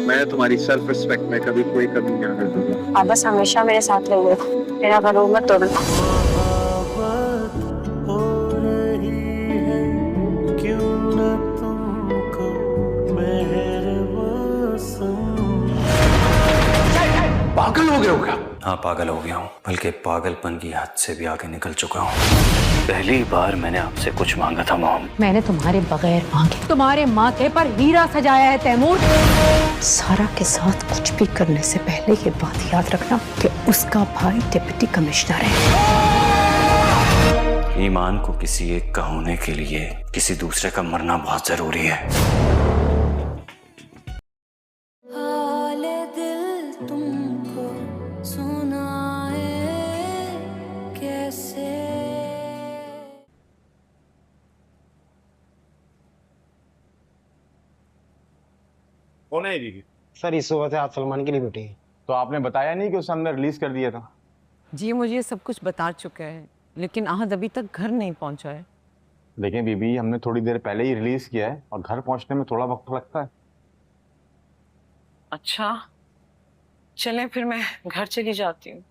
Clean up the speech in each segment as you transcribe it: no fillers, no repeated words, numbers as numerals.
मैं तुम्हारी self respect में कभी कोई कमी नहीं आने दूंगा। आप बस हमेशा मेरे साथ रहिए, मेरा भरोसा मत तोड़ना। हो रही है क्यों न तुमको मेहर पागल हो गए हो क्या? हाँ, पागल हो गया हूँ, बल्कि पागलपन की हद से भी आगे निकल चुका हूँ। पहली बार मैंने आपसे कुछ मांगा था मॉम। मैंने तुम्हारे बगैर मांगे तुम्हारे माथे पर हीरा सजाया है तैमूर। सारा के साथ कुछ भी करने से पहले ये बात याद रखना कि उसका भाई डिप्टी कमिश्नर है। ईमान को किसी एक का होने के लिए किसी दूसरे का मरना बहुत जरूरी है। हाले दिल तुमको सुनाए कैसे। कौन है दीदी? सर इस वजह से आज सलमान की ड्यूटी है। तो आपने बताया नहीं कि उसे हमने रिलीज कर दिया था? जी मुझे ये सब कुछ बता चुका है, लेकिन आहद अभी तक घर नहीं पहुंचा है। लेकिन बीबी, हमने थोड़ी देर पहले ही रिलीज किया है और घर पहुंचने में थोड़ा वक्त लगता है। अच्छा चलें फिर, मैं घर चली जाती हूँ।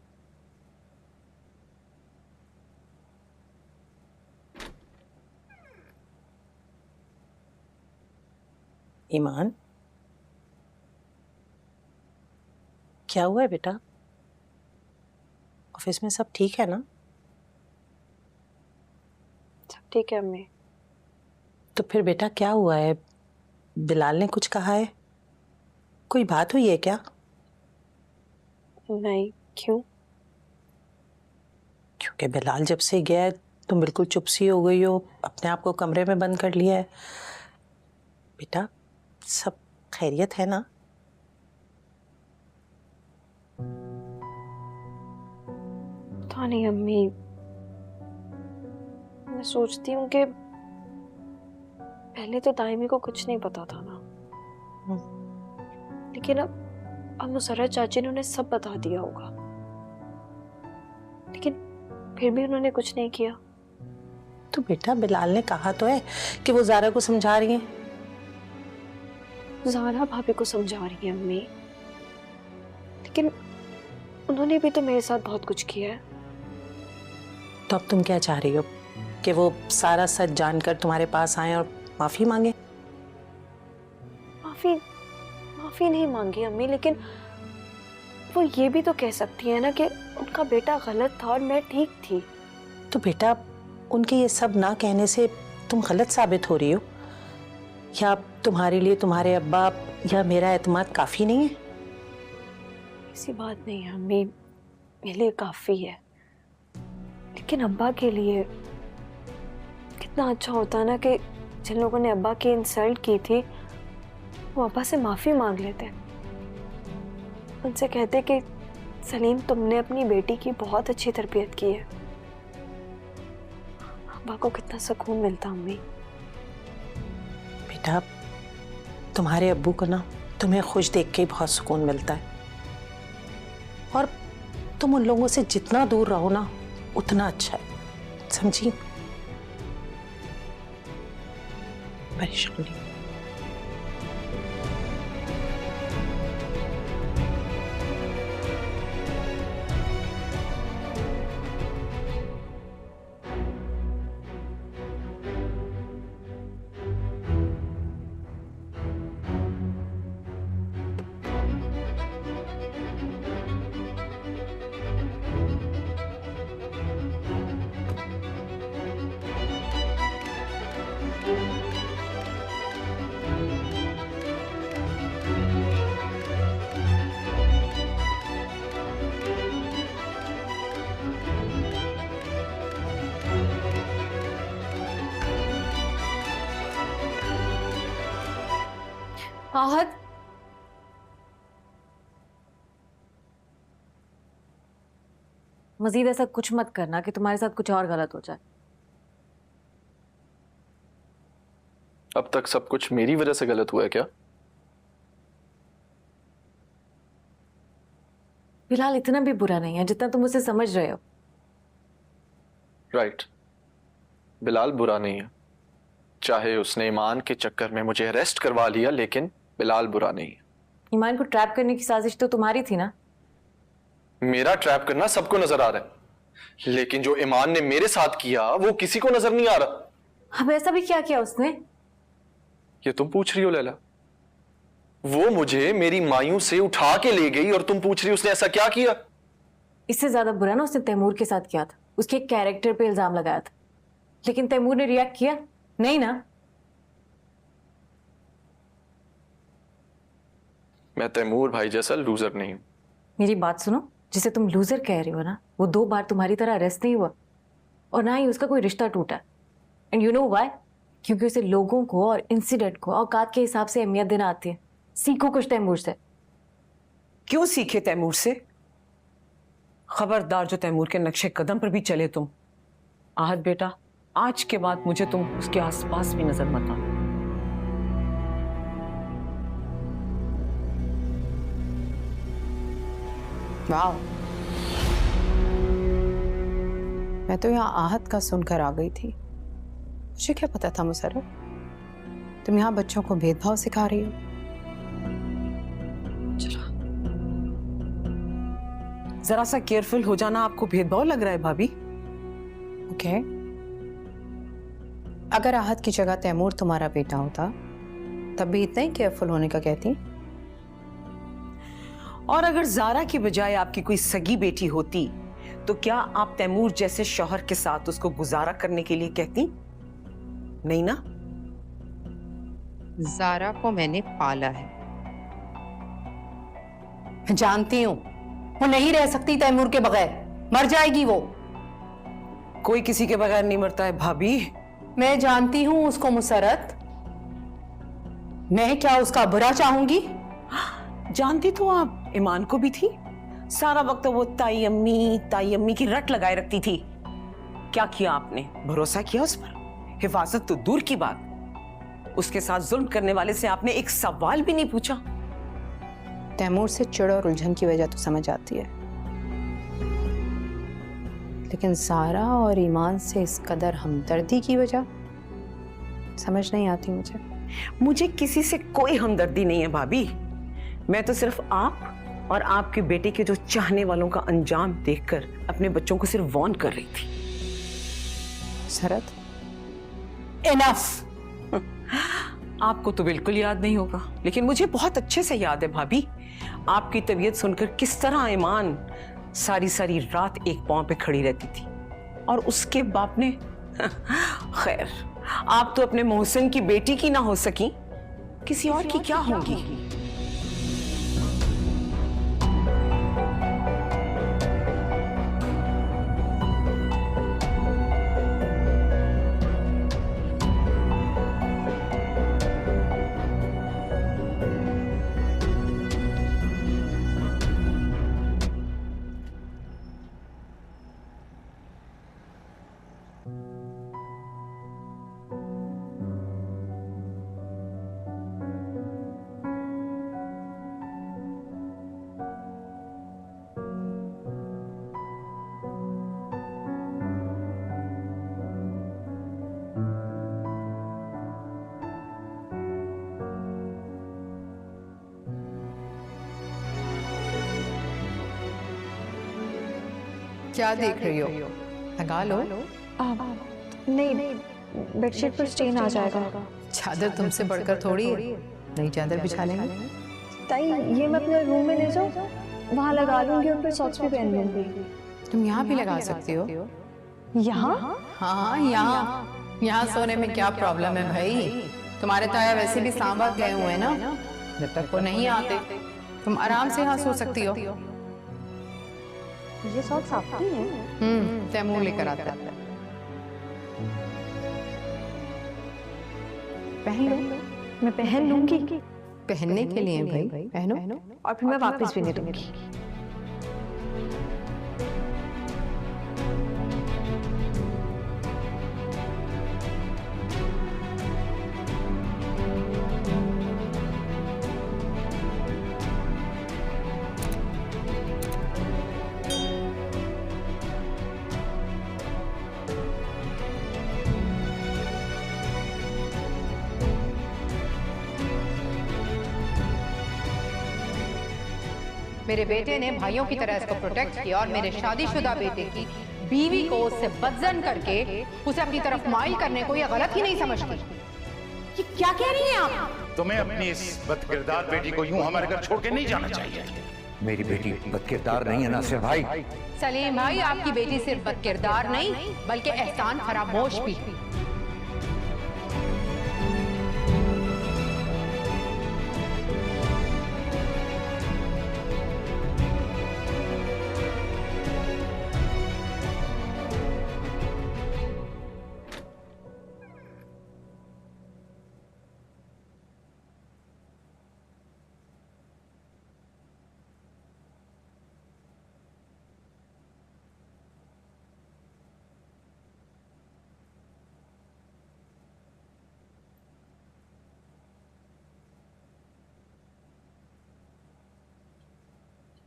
ईमान, क्या हुआ है बेटा? ऑफिस में सब ठीक है ना? सब ठीक है अम्मी। तो फिर बेटा क्या हुआ है? बिलाल ने कुछ कहा है? कोई बात हुई है क्या? नहीं, क्यों? क्योंकि बिलाल जब से गया है तुम बिल्कुल चुप सी हो गई हो, अपने आप को कमरे में बंद कर लिया है। बेटा सब खैरियत है ना? पता नहीं अम्मी, मैं सोचती हूँ कि पहले तो दाइमी को कुछ नहीं पता था ना, लेकिन अब मुसर्रत चाची ने उन्हें सब बता दिया होगा, लेकिन फिर भी उन्होंने कुछ नहीं किया। तो बेटा बिलाल ने कहा तो है कि वो ज़ारा को समझा रही हैं। ज़ारा भाभी को समझा रही है अम्मी, लेकिन उन्होंने भी तो मेरे साथ बहुत कुछ किया है। तो अब तुम क्या चाह रही हो कि वो सारा सच जानकर तुम्हारे पास आए और माफी मांगे? माफी नहीं मांगी अम्मी, लेकिन वो ये भी तो कह सकती है ना कि उनका बेटा गलत था और मैं ठीक थी। तो बेटा उनके ये सब ना कहने से तुम गलत साबित हो रही हो, या तुम्हारे लिए तुम्हारे अब्बा या मेरा एतमाद काफी नहीं है? ऐसी बात नहीं है अम्मी, मेरे लिए काफी है, लेकिन अब्बा के लिए कितना अच्छा होता ना कि जिन लोगों ने अब्बा की इंसल्ट की थी वो अब्बा से माफी मांग लेते, उनसे कहते कि सलीम तुमने अपनी बेटी की बहुत अच्छी तरबियत की है। अब्बा को कितना सुकून मिलता अम्मी। बेटा तुम्हारे अब्बू को ना तुम्हें खुश देख के बहुत सुकून मिलता है, और तुम उन लोगों से जितना दूर रहो ना उतना अच्छा है, समझी? परेशान नहीं। आहद, मजीद ऐसा कुछ मत करना कि तुम्हारे साथ कुछ और गलत हो जाए। अब तक सब कुछ मेरी वजह से गलत हुआ है क्या? बिलाल इतना भी बुरा नहीं है जितना तुम उसे समझ रहे हो। राइट, बिलाल बुरा नहीं है, चाहे उसने ईमान के चक्कर में मुझे अरेस्ट करवा लिया, लेकिन बिलाल बुरा नहीं है। ईमान को ट्रैप करने की साजिश तो तुम्हारी थी ना? मेरा ट्रैप करना सबको नजर आ रहा है, लेकिन जो ईमान ने मेरे साथ किया वो किसी को नजर नहीं आ रहा। अब ऐसा भी क्या किया उसने? ये तुम पूछ रही हो लैला? वो मुझे मेरी मायूं से उठा के ले गई और तुम पूछ रही हो उसने ऐसा क्या किया? इससे ज्यादा बुरा ना उसने तैमूर के साथ किया था, उसके कैरेक्टर पे इल्जाम लगाया था। लेकिन तैमूर ने रिएक्ट किया नहीं ना? मैं तैमूर भाई जैसा लूजर नहीं हूं। मेरी बात सुनो, जिसे तुम लूजर कह रहे हो ना, वो 2 बार तुम्हारी तरह अरेस्ट नहीं हुआ और ना ही उसका कोई रिश्ता टूटा। And you know why? क्योंकि उसे लोगों को और इंसिडेंट को औकात के हिसाब से अहमियत देना आती है। सीखो कुछ तैमूर से। क्यों सीखे तैमूर से? खबरदार जो तैमूर के नक्शे कदम पर भी चले तुम। आहत बेटा, आज के बाद मुझे तुम उसके आसपास भी नजर मत आना। वाह, मैं तो यहाँ आहत का सुनकर आ गई थी। मुझे क्या पता था मुसर्रफ, तुम यहाँ बच्चों को भेदभाव सिखा रही हो। जरा सा केयरफुल हो जाना आपको भेदभाव लग रहा है भाभी? ओके, अगर आहत की जगह तैमूर तुम्हारा बेटा होता तब भी इतना ही केयरफुल होने का कहती। और अगर जारा की बजाय आपकी कोई सगी बेटी होती तो क्या आप तैमूर जैसे शौहर के साथ उसको गुजारा करने के लिए कहती? नहीं ना? जारा को मैंने पाला है, मैं जानती हूँ वो नहीं रह सकती तैमूर के बगैर, मर जाएगी वो। कोई किसी के बगैर नहीं मरता है भाभी। मैं जानती हूँ उसको मुसरत, मैं क्या उसका बुरा चाहूंगी? जानती तो आप ईमान को भी थी। सारा वक्त तो वो ताई अम्मी की रट लगाए रखती थी। क्या किया आपने? भरोसा किया उस पर? हिफाजत तो दूर की बात, उसके साथ जुल्म करने वाले से आपने एक सवाल भी नहीं पूछा। तैमूर से चिड़ और उलझन की वजह तो समझ आती है, लेकिन सारा और ईमान से इस कदर हमदर्दी की वजह समझ नहीं आती मुझे। मुझे किसी से कोई हमदर्दी नहीं है भाभी। मैं तो सिर्फ आप और आपके बेटे के जो चाहने वालों का अंजाम देखकर अपने बच्चों को सिर्फ वार्न कर रही थी। सरत, इनफ। आपको तो बिल्कुल याद नहीं होगा, लेकिन मुझे बहुत अच्छे से याद है भाभी। आपकी तबीयत सुनकर किस तरह ईमान सारी सारी रात एक पांव पे खड़ी रहती थी और उसके बाप ने खैर, आप तो अपने मोहसिन की बेटी की ना हो सकी, किसी और की क्या होंगी? क्या देख रही हो? लगा लो। नहीं, बेडशीट पर स्टेन आ जाएगा। चादर तुमसे बढ़कर थोड़ी है, नई चादर बिछा लेंगे। ताई, ये मैं अपने रूम में ले जाऊँ? वहाँ लगा लूंगी और फिर सॉक्स भी पहन लूंगी। तुम यहाँ भी लगा सकती हो। यहाँ? हाँ, यहाँ सोने में क्या प्रॉब्लम है भाई? तुम्हारे ताया वैसे भी सांबा गए हुए हैं ना, जब तक वो नहीं आते तुम आराम से यहाँ सो सकती हो। ये सॉक्स आपकी हैं? तैमूर लेकर आता है। पहन लो। मैं पहन लूंगी। पहनने के लिए भाई पहनो, और फिर मैं वापस भी नहीं दूंगी। मेरे बेटे ने भाइयों की तरह इसको प्रोटेक्ट किया और मेरे शादीशुदा बेटे की बीवी को उससे बदजन करके उसे अपनी तरफ माइल करने को ये गलत ही नहीं समझती। ये क्या कह रही हैं आप? तुम्हें अपनी इस बदकिरदार बेटी को यूं हमारे घर छोड़ के नहीं जाना चाहिए। मेरी बेटी बदकिरदार नहीं है नासिर भाई। सलीम भाई, आपकी बेटी सिर्फ बदकिरदार नहीं बल्कि एहसान फरामोश भी।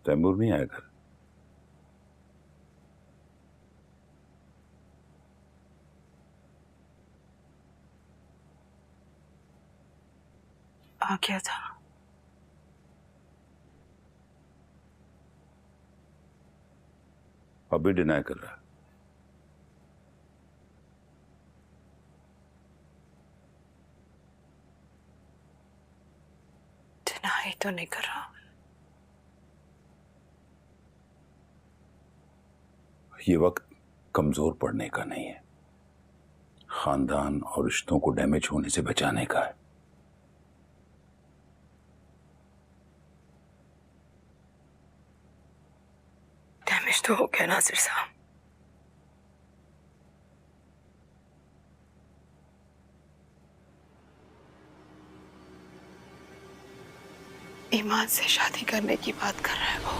तैमूर नहीं आया घर? आ गया था। अभी डिनाई कर रहा है। डिनाई तो नहीं कर रहा। ये वक्त कमजोर पड़ने का नहीं है, खानदान और रिश्तों को डैमेज होने से बचाने का है। डैमेज तो हो गया नासिर साहब। ईमान से शादी करने की बात कर रहा है वो।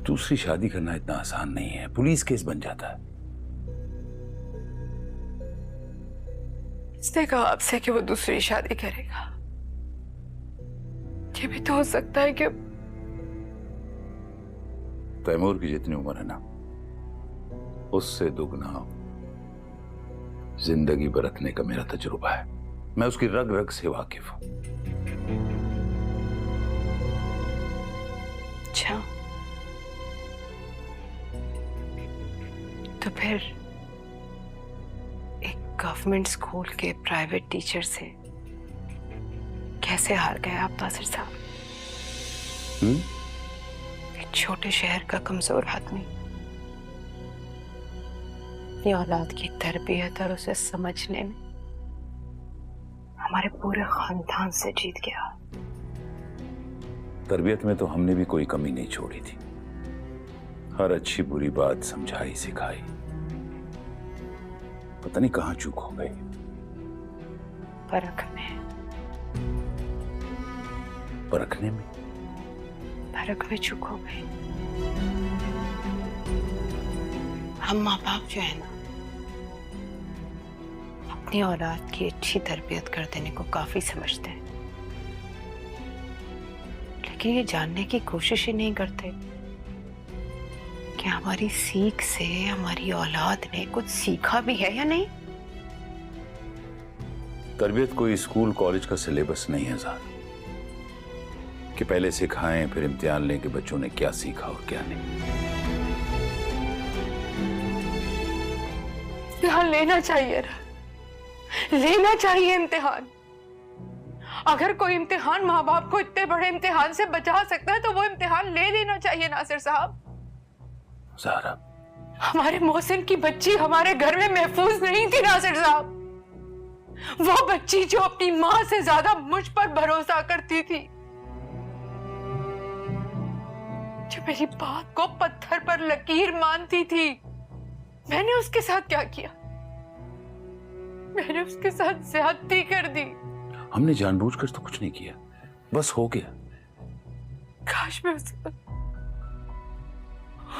दूसरी शादी करना इतना आसान नहीं है, पुलिस केस बन जाता है। इसने कहा आपसे कि वो दूसरी शादी करेगा। ये भी तो हो सकता है कि तैमूर की जितनी उम्र है ना, उससे दुगना जिंदगी बरतने का मेरा तजुर्बा है। मैं उसकी रग रग से वाकिफ हूं। अच्छा, तो फिर एक गवर्नमेंट स्कूल के प्राइवेट टीचर से कैसे हार गए आप नासिर साहब? एक छोटे शहर का कमजोर आदमी अपनी औलाद की तरबियत और उसे समझने में हमारे पूरे खानदान से जीत गया। तरबियत में तो हमने भी कोई कमी नहीं छोड़ी थी। हर अच्छी बुरी बात समझाई सिखाई। पता नहीं कहां चूक हो गई। परखने में परख में चूक हो गई। हम माँ बाप जो है ना, अपनी औलाद की अच्छी तरबियत कर देने को काफी समझते हैं, लेकिन ये जानने की कोशिश ही नहीं करते कि हमारी सीख से हमारी औलाद ने कुछ सीखा भी है या नहीं। तरबियत कोई स्कूल कॉलेज का सिलेबस नहीं है ज़ार, कि पहले सिखाएं फिर इम्तिहान लें कि बच्चों ने क्या सीखा और क्या नहीं। इम्तिहान लेना चाहिए ना, लेना चाहिए इम्तिहान। अगर कोई इम्तिहान माँ बाप को इतने बड़े इम्तिहान से बचा सकता है तो वो इम्तिहान ले लेना चाहिए नासिर साहब। ज़ारा, हमारे मोहसिन की बच्ची हमारे घर में महफूज नहीं थी नासिर साहब। वो बच्ची जो अपनी माँ से ज्यादा मुझ पर भरोसा करती थी, जो मेरी बात को पत्थर पर लकीर मानती थी। मैंने उसके साथ क्या किया? मैंने उसके साथ ज्यादती कर दी। हमने जानबूझकर तो कुछ नहीं किया, बस हो गया। काश मैं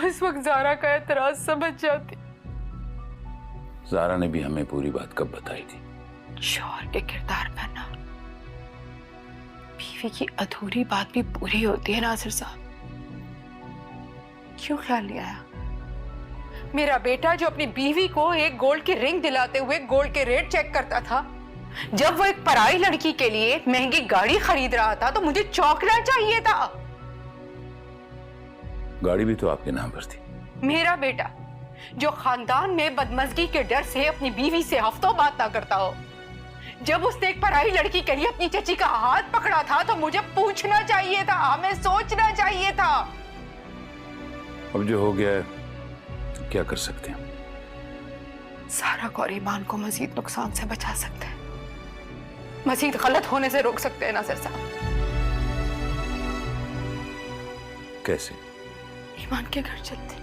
उस वक्त ज़ारा का एतराज समझ जाती। ज़ारा ने भी हमें पूरी बात कब बताई थी? शौहर के किरदार का ना, बीवी की अधूरी बात भी पूरी होती है नासिर साहब। क्यों ख्याल नहीं आया? मेरा बेटा जो अपनी बीवी को एक गोल्ड की रिंग दिलाते हुए गोल्ड के रेट चेक करता था, जब वो एक पराई लड़की के लिए महंगी गाड़ी खरीद रहा था तो मुझे चौंकना चाहिए था। गाड़ी भी तो आपके नाम पर थी। मेरा बेटा जो खानदान में बदमजगी के डर से अपनी बीवी से हफ्तों बात ना करता हो, जब उसने एक पराई लड़की के लिए अपनी चची का हाथ पकड़ा था तो मुझे पूछना चाहिए था, हमें सोचना चाहिए था। अब जो हो गया है क्या कर सकते हैं? सारा और ईमान को मजीद नुकसान से बचा सकते हैं, मजीद गलत होने से रोक सकते हैं नासिर साहब। कैसे? ईमान के घर चलते,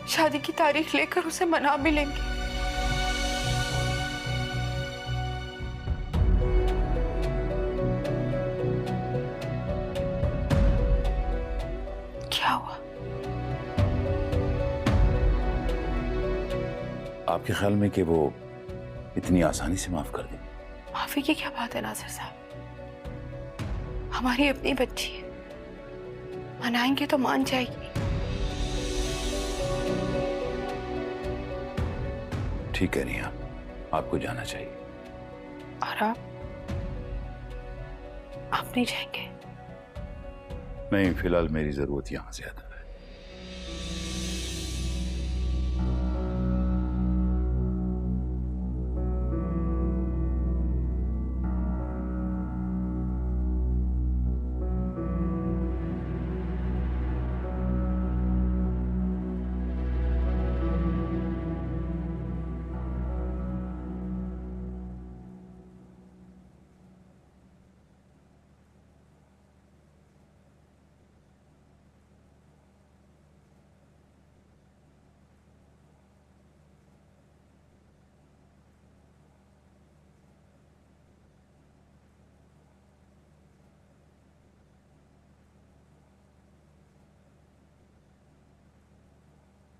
शादी की तारीख लेकर उसे मना भी लेंगे। क्या हुआ? आपके ख्याल में कि वो इतनी आसानी से माफ कर दें? माफी की क्या बात है नासिर साहब, हमारी अपनी बच्ची है, मनाएंगे तो मान जाएगी। ठीक कह रही हैं आपको जाना चाहिए। और आप नहीं जाएंगे? नहीं, फिलहाल मेरी जरूरत यहां ज्यादा है।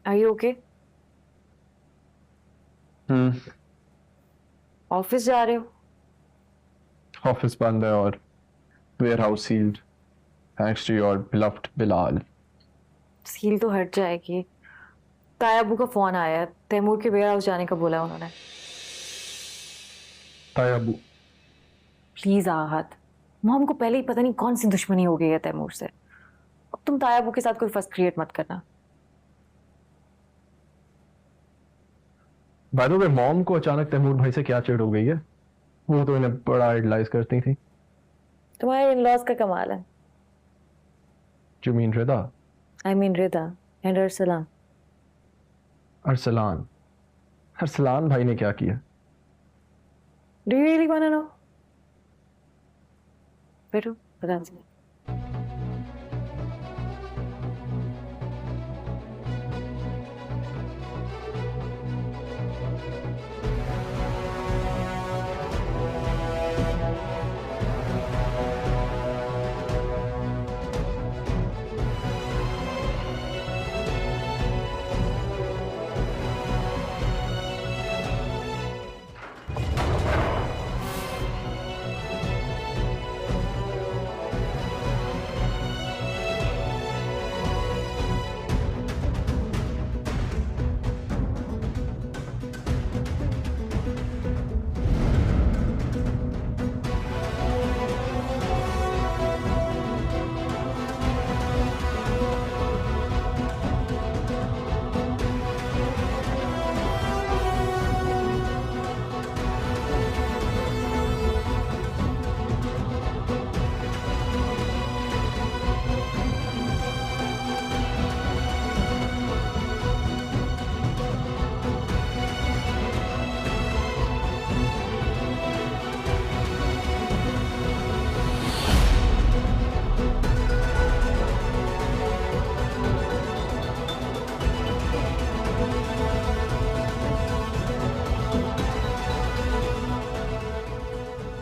Are you okay? ऑफिस जा रहे हो? ऑफिस बंद है और warehouse sealed, thanks to your beloved Bilal. Seal तो हट जाएगी। तायाबू का फोन आया है, तैमूर के वेयर हाउस जाने का बोला उन्होंने। तायाबू? प्लीज आहत, मॉम को पहले ही पता नहीं कौन सी दुश्मनी हो गई है तैमूर से। अब तुम तायाबू के साथ कोई फर्स्ट क्रिएट मत करना। बाय द वे, मॉम को अचानक तैमूर भाई से क्या चिढ़ हो गई है? वो तो इन्हें बड़ा आइडलाइज करती थी। तुम्हारे इन-लॉज का कमाल है। You mean Rida? I mean Rida and Arsalan. Arsalan? Arsalan भाई ने क्या किया? Do you really wanna know? बैठो, बता दो।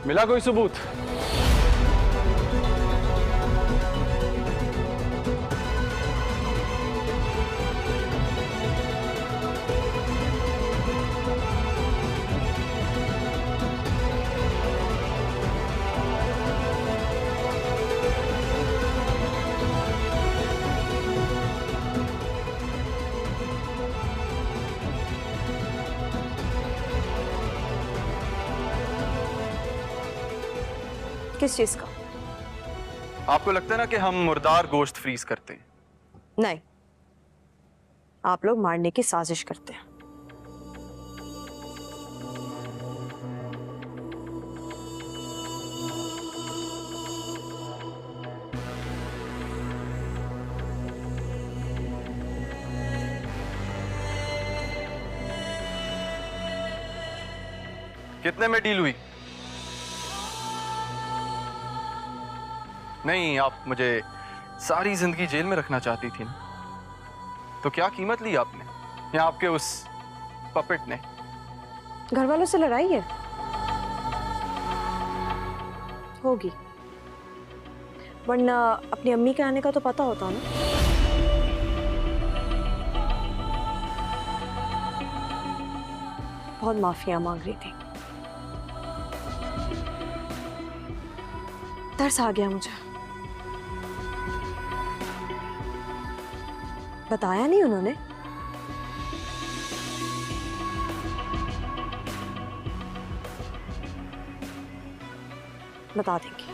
मिला कोई सबूत? किस चीज का? आपको लगता है ना कि हम मुर्दार गोश्त फ्रीज करते हैं? नहीं, आप लोग मारने की साजिश करते हैं। कितने में डील हुई? नहीं, आप मुझे सारी जिंदगी जेल में रखना चाहती थी ना, तो क्या कीमत ली आपने या आपके उस पपेट ने? घर वालों से लड़ाई है? होगी, वरना अपनी अम्मी के आने का तो पता होता ना। बहुत माफिया मांग रही थी। तरस आ गया मुझे। बताया नहीं उन्होंने? बता देंगे।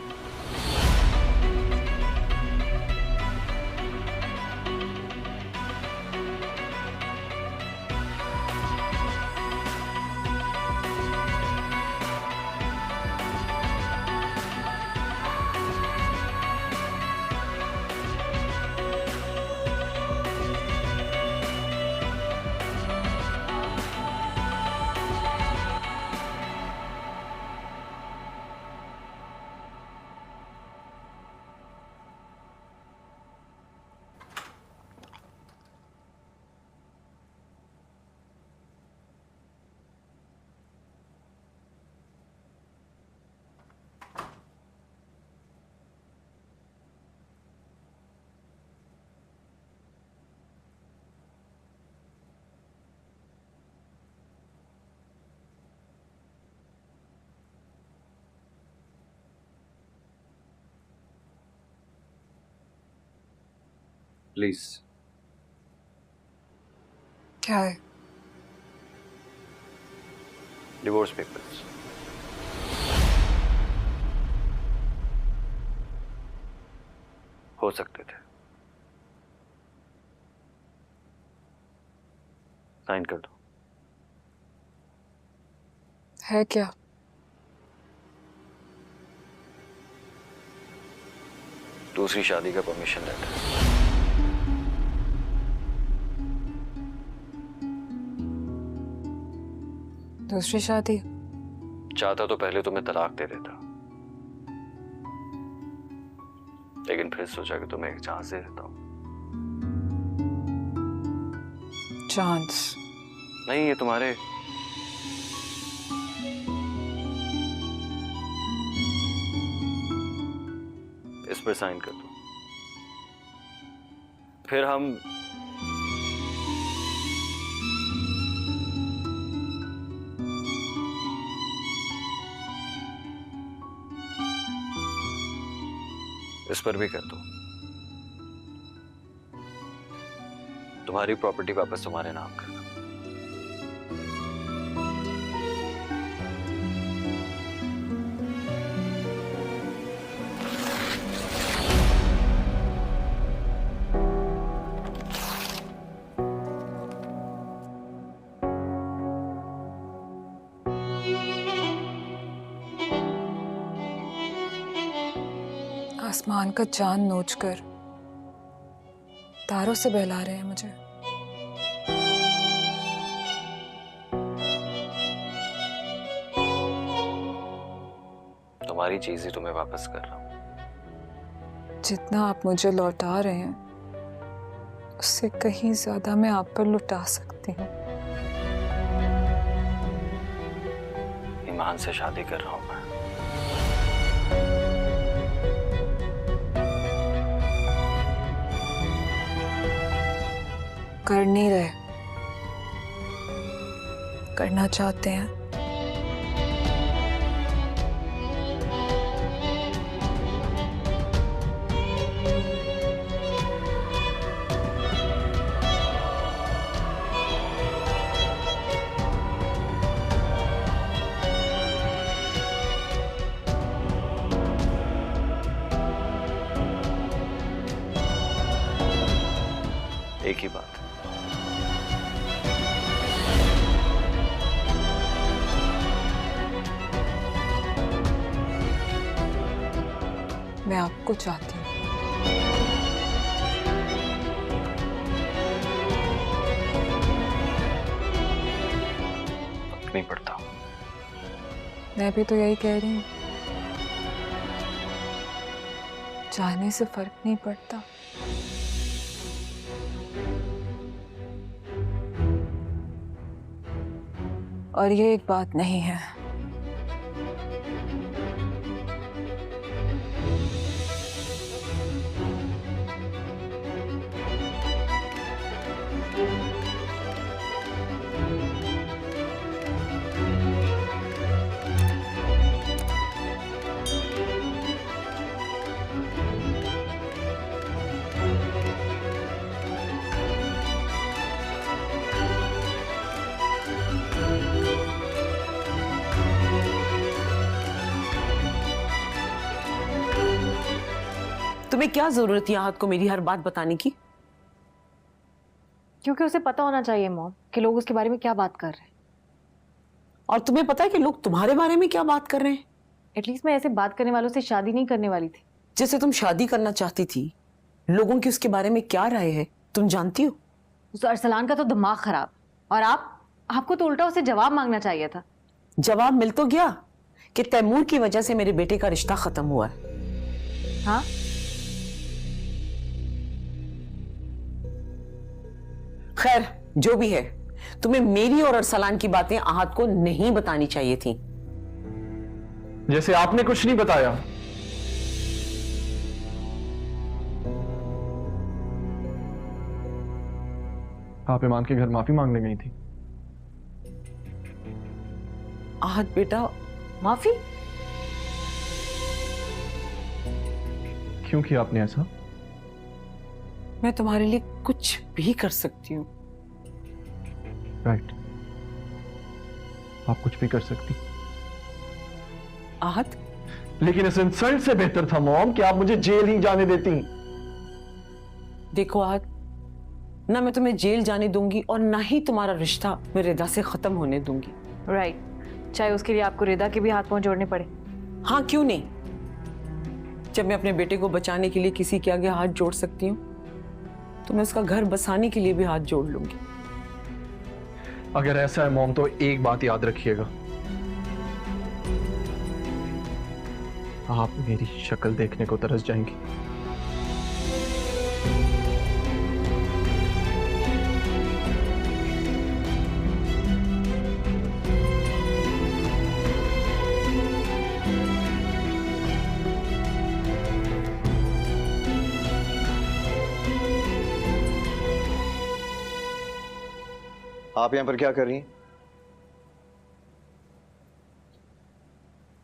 प्लीज। क्या है? Divorce papers. हो सकते थे, साइन कर दो। है क्या? दूसरी शादी का परमिशन लेटर। दूसरी शादी? चाहता तो पहले तुम्हें तलाक दे देता, लेकिन फिर सोचा कि तुम्हें एक चांस दे देता हूं। चांस? नहीं, ये तुम्हारे इस पर साइन कर दो, फिर हम इस पर भी कर दो। तुम्हारी प्रॉपर्टी वापस तुम्हारे नाम करना। आसमान का चांद नोचकर तारों से बहला रहे हैं मुझे। तुम्हारी चीज ही तुम्हें वापस कर रहा हूं। जितना आप मुझे लौटा रहे हैं उससे कहीं ज्यादा मैं आप पर लुटा सकती हूँ। ईमान से शादी कर रहा हूं मैं। कर नहीं रहे, करना चाहते हैं। एक ही बात। मैं आपको चाहती हूँ। फर्क नहीं पड़ता। मैं भी तो यही कह रही हूँ, चाहने से फर्क नहीं पड़ता। और ये एक बात नहीं है। तुम्हें क्या जरूरत है आहत को मेरी हर बात बताने की? क्योंकि उसे पता होना चाहिए मॉम कि लोग उसके बारे में क्या बात कर रहे हैं। और तुम्हें पता है कि लोग तुम्हारे बारे में क्या बात कर रहे हैं? एटलीस्ट मैं ऐसे बात करने वालों से शादी नहीं करने वाली थी। जैसे तुम शादी करना चाहती थी, लोगों की उसके बारे में क्या राय है तुम जानती हो? उस अरसलान का तो दिमाग खराब, और आपको तो उल्टा उसे जवाब मांगना चाहिए था। जवाब मिल तो गया कि तैमूर की वजह से मेरे बेटे का रिश्ता खत्म हुआ है। हाँ, खैर जो भी है, तुम्हें मेरी और अरसलान की बातें आहत को नहीं बतानी चाहिए थी। जैसे आपने कुछ नहीं बताया। आप ईमान के घर माफी मांगने गई थी। आहत बेटा, माफी? क्यों किया आपने ऐसा? मैं तुम्हारे लिए कुछ भी कर सकती हूँ। राइट, आप कुछ भी कर सकती। आहत, लेकिन इस इंसल्ट से बेहतर था मॉम कि आप मुझे जेल ही जाने देती। देखो आहत, ना मैं तुम्हें जेल जाने दूंगी और ना ही तुम्हारा रिश्ता मैं रिदा से खत्म होने दूंगी। राइट, चाहे उसके लिए आपको रिदा के भी हाथ पांव जोड़ने पड़े। हाँ, क्यों नहीं? जब मैं अपने बेटे को बचाने के लिए किसी के आगे हाथ जोड़ सकती हूँ, तो मैं उसका घर बसाने के लिए भी हाथ जोड़ लूंगी। अगर ऐसा है मॉम, तो एक बात याद रखिएगा, आप मेरी शक्ल देखने को तरस जाएंगी। आप यहाँ पर क्या कर रही हैं?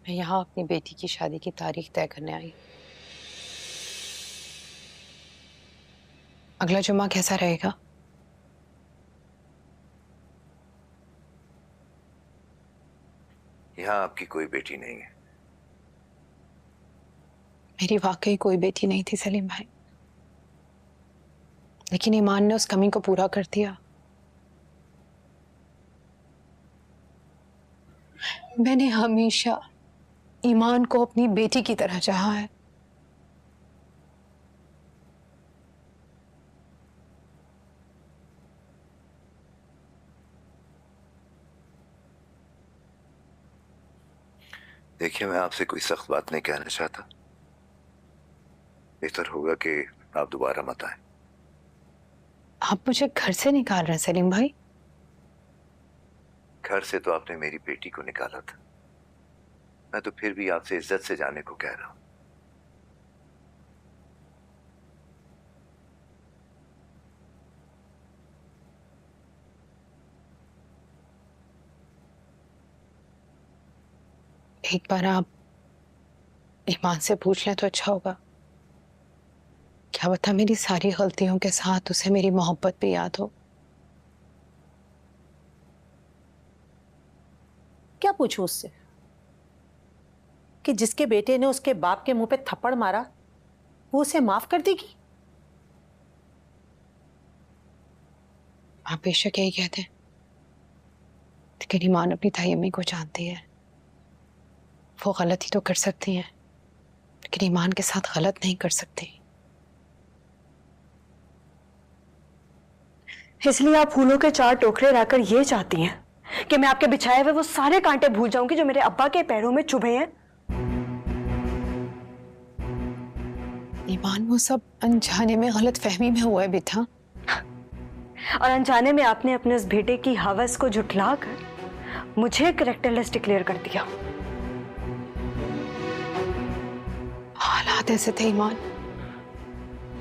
मैं यहाँ अपनी बेटी की शादी की तारीख तय करने आई। अगला जुम्मा कैसा रहेगा? यहाँ आपकी कोई बेटी नहीं है। मेरी वाकई कोई बेटी नहीं थी सलीम भाई, लेकिन ईमान ने उस कमी को पूरा कर दिया। मैंने हमेशा ईमान को अपनी बेटी की तरह चाहा है। देखिए, मैं आपसे कोई सख्त बात नहीं कहना चाहता। बेहतर होगा कि आप दोबारा मत आए। आप मुझे घर से निकाल रहे हैं सलीम भाई? घर से तो आपने मेरी बेटी को निकाला था, मैं तो फिर भी आपसे इज्जत से जाने को कह रहा हूं। एक बार आप ईमान से पूछ लें तो अच्छा होगा। क्या बता मेरी सारी गलतियों के साथ उसे मेरी मोहब्बत भी याद हो। क्या पूछूं उससे कि जिसके बेटे ने उसके बाप के मुंह पे थप्पड़ मारा वो उसे माफ कर देगी? आप बेशक यही कहते हैं, लेकिन ईमान अपनी ताई अम्मी को जानती है। वो गलती तो कर सकती हैं, लेकिन ईमान के साथ गलत नहीं कर सकती। इसलिए आप फूलों के 4 टोकरे लाकर ये चाहती हैं कि मैं आपके बिछाए हुए वो सारे कांटे भूल जाऊंगी जो मेरे अब्बा के पैरों में चुभे हैं? ईमान, वो सब अनजाने में, गलत फहमी में हुआ है बेटा। और अनजाने में आपने अपने उस बेटे की हवस को झुठलाकर मुझे कैरेक्टरलेस डिक्लेयर कर दिया। हालात ऐसे थे ईमान,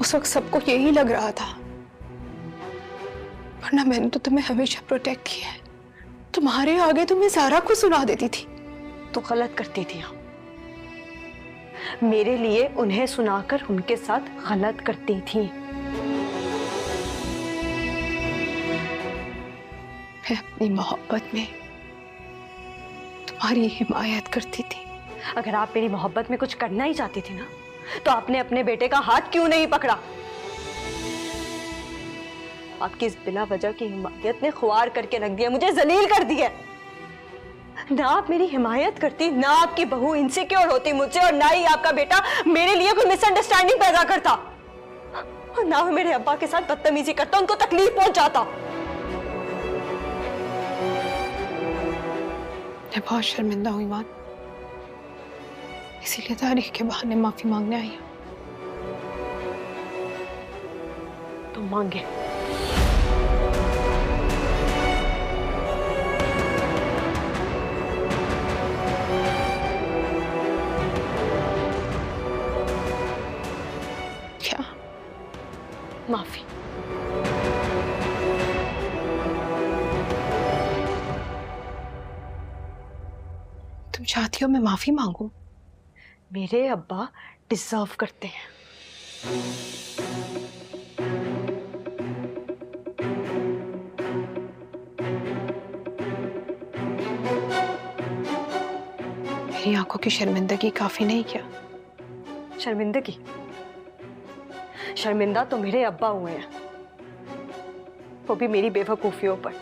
उस वक्त सबको यही लग रहा था, वरना मैंने तो तुम्हें हमेशा प्रोटेक्ट किया है। तुम्हारे आगे तो मैं सारा कुछ सुना देती थी। तो गलत करती थी आप, मेरे लिए उन्हें सुनाकर उनके साथ गलत करती थी। मैं अपनी मोहब्बत में तुम्हारी हिमायत करती थी। अगर आप मेरी मोहब्बत में कुछ करना ही चाहती थी ना, तो आपने अपने बेटे का हाथ क्यों नहीं पकड़ा? आपकी इस बिला वजह की हिमायत ने ख्वार करके रख दिया, मुझे जलील कर दिया। ना आप मेरी हिमायत करती, ना आपकी बहू इनसिक्योर होती मुझसे, और ना ही आपका बेटा मेरे लिए कोई मिसअंडरस्टैंडिंग पैदा करता, और ना वो मेरे अब्बा के साथ बदतमीजी करता, उनको तकलीफ पहुंचाता। मैं बहुत शर्मिंदा हूँ ईमान, इसीलिए तारीख के बहाने माफी मांगने आई हूँ। तो मांगे। क्या? माफी। तुम चाहती हो मैं माफी मांगू? मेरे अब्बा डिजर्व करते हैं। मेरी आंखों की शर्मिंदगी काफी नहीं क्या? शर्मिंदगी? शर्मिंदा तो मेरे अब्बा हुए हैं, वो भी मेरी बेवकूफियों पर।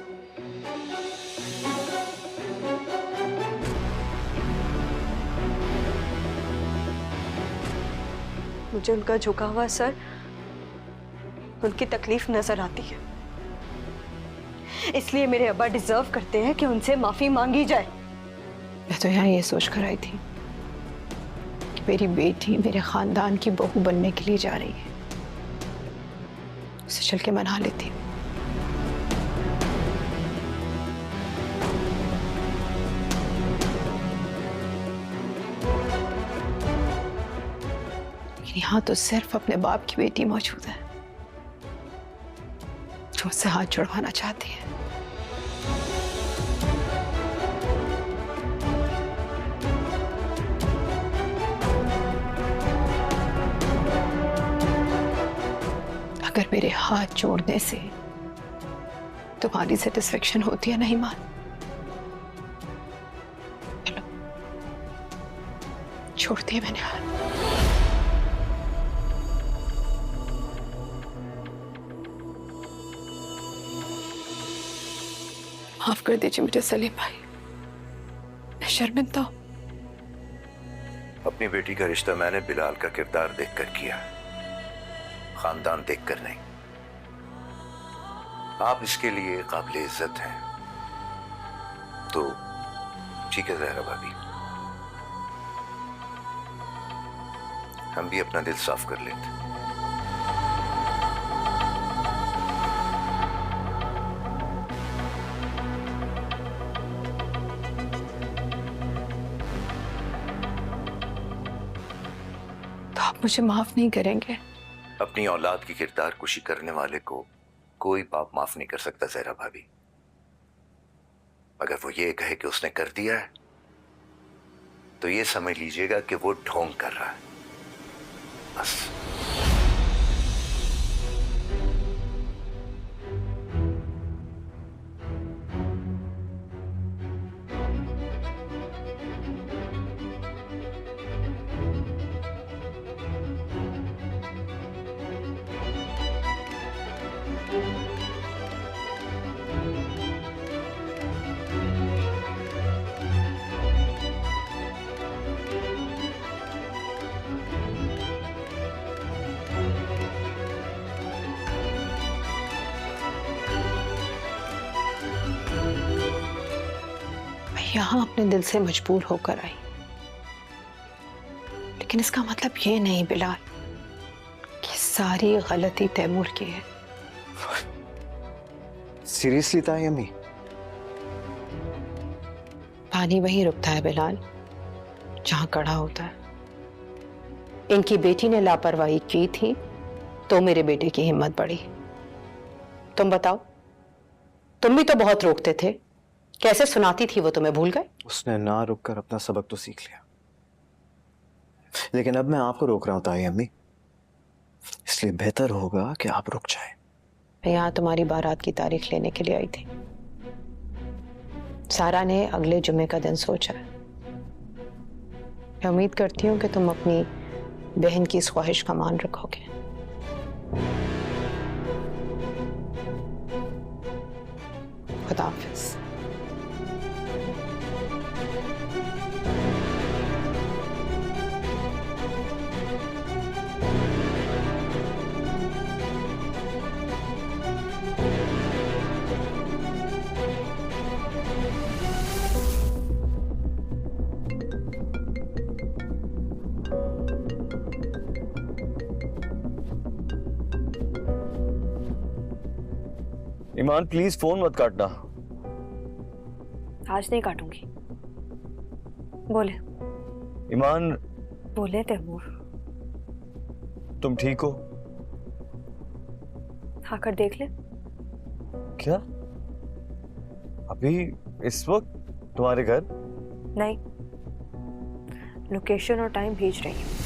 मुझे उनका झुका हुआ सर, उनकी तकलीफ नजर आती है, इसलिए मेरे अब्बा डिजर्व करते हैं कि उनसे माफी मांगी जाए। मैं तो यहाँ ये सोच कर आई थी कि मेरी बेटी मेरे खानदान की बहू बनने के लिए जा रही है, उसे चल के मना लेती हूँ। लेकिन यहाँ तो सिर्फ अपने बाप की बेटी मौजूद है जो उससे हाथ जुड़वाना चाहती है। अगर मेरे हाथ जोड़ने से तुम्हारी सेटिस्फेक्शन होती है नहीं मान, चलो छोड़ती है मैंने हाथ। माफ कर दीजिए मुझे सलीम भाई, मैं शर्मिंदा हूं। अपनी बेटी का रिश्ता मैंने बिलाल का किरदार देखकर किया, खानदान देखकर नहीं। आप इसके लिए काबिल इज्जत हैं, तो ठीक है ज़हरा भाभी, हम भी अपना दिल साफ कर लेते। तो आप मुझे माफ नहीं करेंगे? अपनी औलाद की किरदार कुशी करने वाले को कोई बाप माफ नहीं कर सकता ज़हरा भाभी। अगर वो ये कहे कि उसने कर दिया है, तो ये समझ लीजिएगा कि वो ढोंग कर रहा है, बस। यहाँ अपने दिल से मजबूर होकर आई, लेकिन इसका मतलब ये नहीं बिलाल कि सारी गलती तैमूर की है। सीरियसली ताई अम्मी? पानी वहीं रुकता है बिलाल जहां कड़ा होता है। इनकी बेटी ने लापरवाही की थी तो मेरे बेटे की हिम्मत बढ़ी। तुम बताओ, तुम भी तो बहुत रोकते थे, कैसे सुनाती थी वो तुम्हें, भूल गए? उसने ना रुककर अपना सबक तो सीख लिया, लेकिन अब मैं आपको रोक रहा हूं ताई अम्मी, इसलिए बेहतर होगा कि आप रुक जाएं। मैं यहाँ तुम्हारी बारात की तारीख लेने के लिए आई थी। सारा ने अगले जुमे का दिन सोचा है। मैं उम्मीद करती हूँ कि तुम अपनी बहन की इस ख्वाहिश का मान रखोगे। खुदा हाफिज। ईमान प्लीज फोन मत काटना। आज नहीं काटूंगी। बोले ईमान। बोले तैमूर, तुम ठीक हो? आकर देख ले। क्या अभी इस वक्त तुम्हारे घर? नहीं, लोकेशन और टाइम भेज रही हूँ।